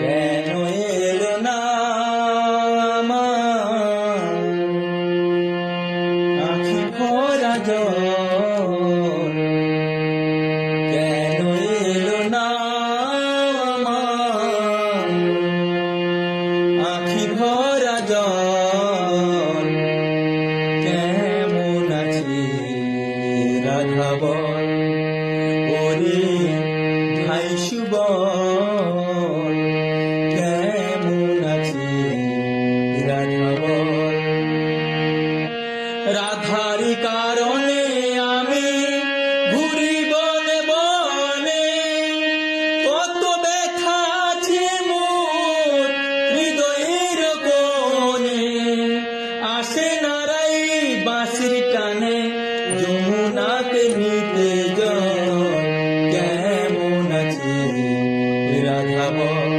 কেন এলো না আমার আঁখি ভরা জল, কেন এলো না আমার আঁখি ভরা জল। কেমন আছি রাধা বল, ওরে ভাই সুবল, কেমন আছি রাধা বল। রাধার কারণে আমি ঘুরি বনে বনে, কত ব্যথা আছে মোর হৃদয়ের কোণে। আসে নারাই বাঁশির টানে যমুনাতে নিতে জল, কেমন আছি রাধা বল।